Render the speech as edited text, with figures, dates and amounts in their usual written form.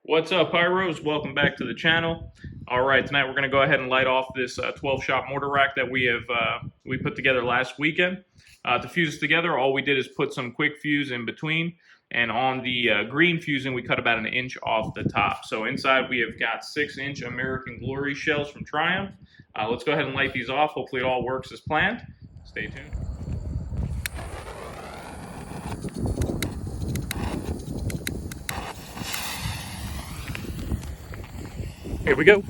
What's up, Pyros? Welcome back to the channel. All right, tonight we're going to go ahead and light off this 12-shot mortar rack that we put together last weekend. To fuse together, all we did is put some quick fuse in between, and on the green fusing, we cut about an inch off the top. So inside we have got 6-inch American Glory shells from Triumph. Let's go ahead and light these off. Hopefully it all works as planned. Stay tuned. Here we go.